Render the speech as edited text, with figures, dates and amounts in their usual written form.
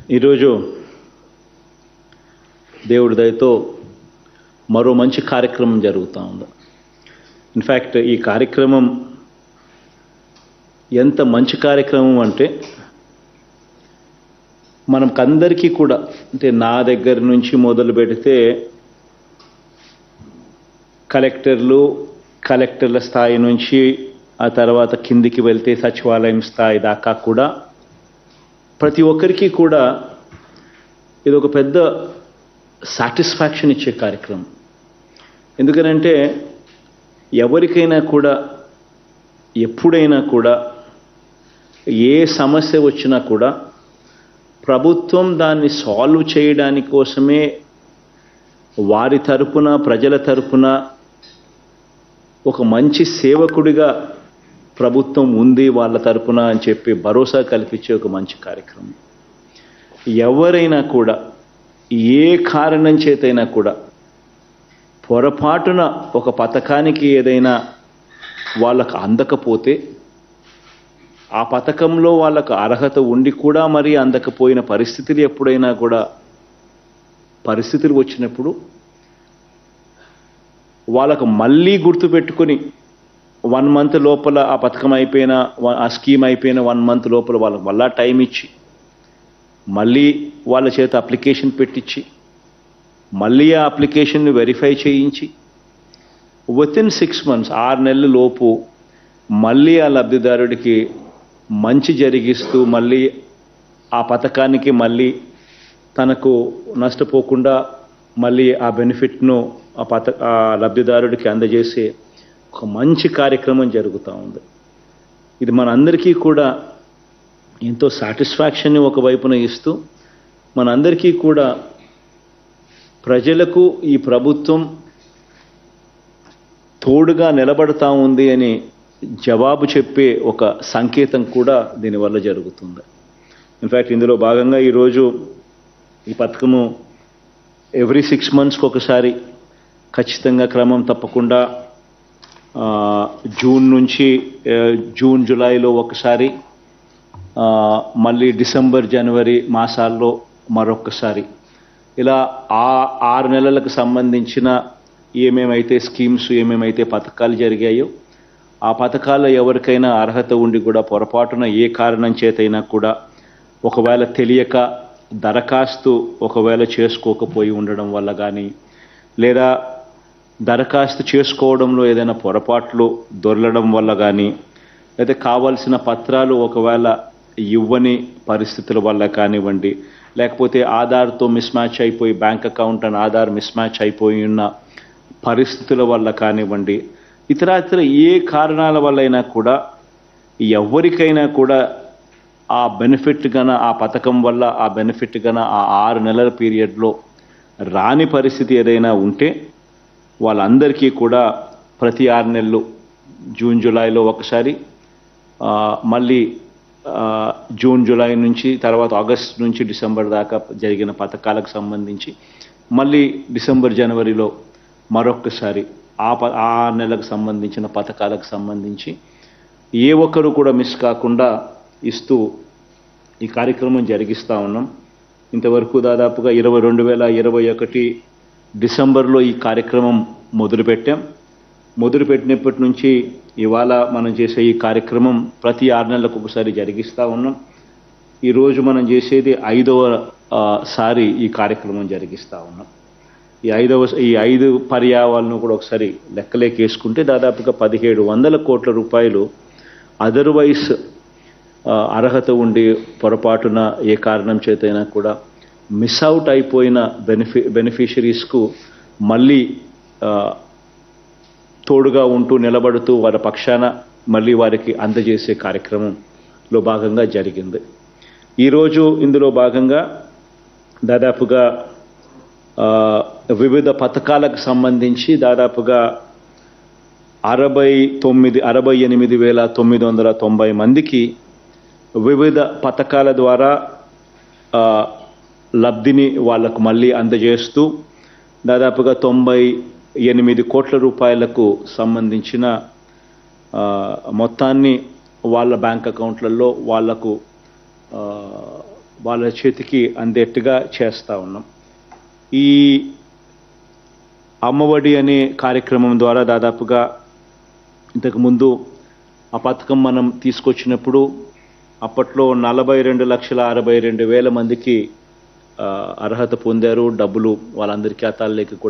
ఈరోజు దేవుడి దయతో మరో మంచి కార్యక్రమం జరుగుతూ ఉంది. ఇన్ఫ్యాక్ట్ ఈ కార్యక్రమం ఎంత మంచి కార్యక్రమం అంటే మనకందరికీ కూడా, అంటే నా దగ్గర నుంచి మొదలు పెడితే కలెక్టర్ల స్థాయి నుంచి ఆ తర్వాత కిందికి వెళ్తే సచివాలయం స్థాయి దాకా కూడా ప్రతి ఒక్కరికి కూడా ఇది ఒక పెద్ద సాటిస్ఫాక్షన్ ఇచ్చే కార్యక్రమం. ఎందుకనంటే ఎవరికైనా కూడా ఎప్పుడైనా కూడా ఏ సమస్య వచ్చినా కూడా ప్రభుత్వం దాన్ని సాల్వ్ చేయడానికి కోసమే వారి తరపున, ప్రజల తరపున ఒక మంచి సేవకుడిగా ప్రభుత్వం ఉంది వాళ్ళ తరపున అని చెప్పి భరోసా కల్పించే ఒక మంచి కార్యక్రమం. ఎవరైనా కూడా ఏ కారణం చేతైనా కూడా పొరపాటున ఒక పథకానికి ఏదైనా వాళ్ళకు అందకపోతే, ఆ పథకంలో వాళ్ళకు అర్హత ఉండి కూడా మరి అందకపోయిన పరిస్థితులు ఎప్పుడైనా కూడా పరిస్థితులు వచ్చినప్పుడు వాళ్ళకు మళ్ళీ గుర్తుపెట్టుకొని 1 month లోపల ఆ పథకం అయిపోయిన, ఆ స్కీమ్ అయిపోయిన 1 month లోపల వాళ్ళకి మళ్ళా టైం ఇచ్చి మళ్ళీ వాళ్ళ చేత అప్లికేషన్ పెట్టించి మళ్ళీ ఆ అప్లికేషన్ని వెరిఫై చేయించి వితిన్ 6 months 6 నెలల లోపు మళ్ళీ ఆ లబ్ధిదారుడికి మంచి జరిగిస్తూ మళ్ళీ ఆ పథకానికి మళ్ళీ తనకు నష్టపోకుండా మళ్ళీ ఆ బెనిఫిట్ను ఆ లబ్ధిదారుడికి అందజేసే ఒక మంచి కార్యక్రమం జరుగుతూ ఉంది. ఇది మనందరికీ కూడా ఎంతో సాటిస్ఫాక్షన్ని ఒకవైపున ఇస్తూ, మనందరికీ కూడా ప్రజలకు ఈ ప్రభుత్వం తోడుగా నిలబడతా ఉంది అని జవాబు చెప్పే ఒక సంకేతం కూడా దీనివల్ల జరుగుతుంది. ఇన్ఫ్యాక్ట్ ఇందులో భాగంగా ఈరోజు ఈ పథకము ఎవ్రీ 6 monthsకి ఒకసారి ఖచ్చితంగా క్రమం తప్పకుండా జూన్ జూలైలో ఒకసారి, మళ్ళీ డిసెంబర్ జనవరి మాసాల్లో మరొకసారి, ఇలా 6 నెలలకు సంబంధించిన ఏమేమైతే స్కీమ్స్, ఏమేమైతే పథకాలు జరిగాయో ఆ పథకాల్లో ఎవరికైనా అర్హత ఉండి కూడా పొరపాటున ఏ కారణం చేతైనా కూడా ఒకవేళ తెలియక దరఖాస్తు ఒకవేళ చేసుకోకపోయి ఉండడం వల్ల కానీ, లేదా దరఖాస్తు చేసుకోవడంలో ఏదైనా పొరపాట్లు దొరలడం వల్ల కానీ, లేదా కావాల్సిన పత్రాలు ఒకవేళ ఇవ్వని పరిస్థితుల వల్ల కానివ్వండి, లేకపోతే ఆధార్తో మిస్ మ్యాచ్ అయిపోయి bank account and Aadhaar miss match అయిపోయి ఉన్న పరిస్థితుల వల్ల కానివ్వండి, ఇతర ఏ కారణాల వల్లైనా కూడా ఎవరికైనా కూడా ఆ బెనిఫిట్ గన, ఆ పథకం వల్ల ఆ బెనిఫిట్ గన ఆ 6 నెలల పీరియడ్లో రాని పరిస్థితి ఏదైనా ఉంటే వాళ్ళందరికీ కూడా ప్రతి 6 నెలలు జూన్ జూలైలో ఒకసారి, మళ్ళీ జూన్ జూలై నుంచి తర్వాత ఆగస్ట్ నుంచి డిసెంబర్ దాకా జరిగిన పథకాలకు సంబంధించి మళ్ళీ డిసెంబర్ జనవరిలో మరొకసారి ఆ నెలకు సంబంధించిన పథకాలకు సంబంధించి ఏ ఒక్కరు కూడా మిస్ కాకుండా ఇస్తూ ఈ కార్యక్రమం జరిగిస్తూ ఉన్నాం. ఇంతవరకు దాదాపుగా 2021 డిసెంబర్లో ఈ కార్యక్రమం మొదలుపెట్టినప్పటి నుంచి ఇవాళ మనం చేసే ఈ కార్యక్రమం ప్రతి 6 నెలలకు ఒకసారి జరిగిస్తూ ఉన్నాం. ఈరోజు మనం చేసేది 5వ సారి ఈ కార్యక్రమం జరిగిస్తూ ఉన్నాం. ఈ 5 పర్యాయాలను కూడా ఒకసారి లెక్కలేకేసుకుంటే దాదాపుగా 1700 కోట్ల రూపాయలు అదర్వైజ్ అర్హత ఉండి పొరపాటున ఏ కారణం చేతైనా కూడా మిస్ అవుట్ అయిపోయిన బెనిఫిషరీస్కు మళ్ళీ తోడుగా ఉంటూ నిలబడుతూ వారి పక్షాన మళ్ళీ వారికి అందజేసే కార్యక్రమంలో భాగంగా జరిగింది. ఈరోజు ఇందులో భాగంగా దాదాపుగా వివిధ పథకాలకు సంబంధించి దాదాపుగా 68,990 మందికి వివిధ పథకాల ద్వారా లబ్ధిని వాళ్లకు మళ్ళీ అందజేస్తూ దాదాపుగా 98 కోట్ల రూపాయలకు సంబంధించిన మొత్తాన్ని వాళ్ళ బ్యాంక్ అకౌంట్లలో వాళ్లకు వాళ్ళ చేతికి అందేట్టుగా చేస్తూ ఉన్నాం. ఈ అమ్మఒడి అనే కార్యక్రమం ద్వారా దాదాపుగా ఇంతకుముందు ఆ పథకం మనం తీసుకొచ్చినప్పుడు అప్పట్లో 42,62,200 మందికి అర్హత పొందారు. డబ్బులు వాళ్ళందరి ఖాతాల్లోకి కూడా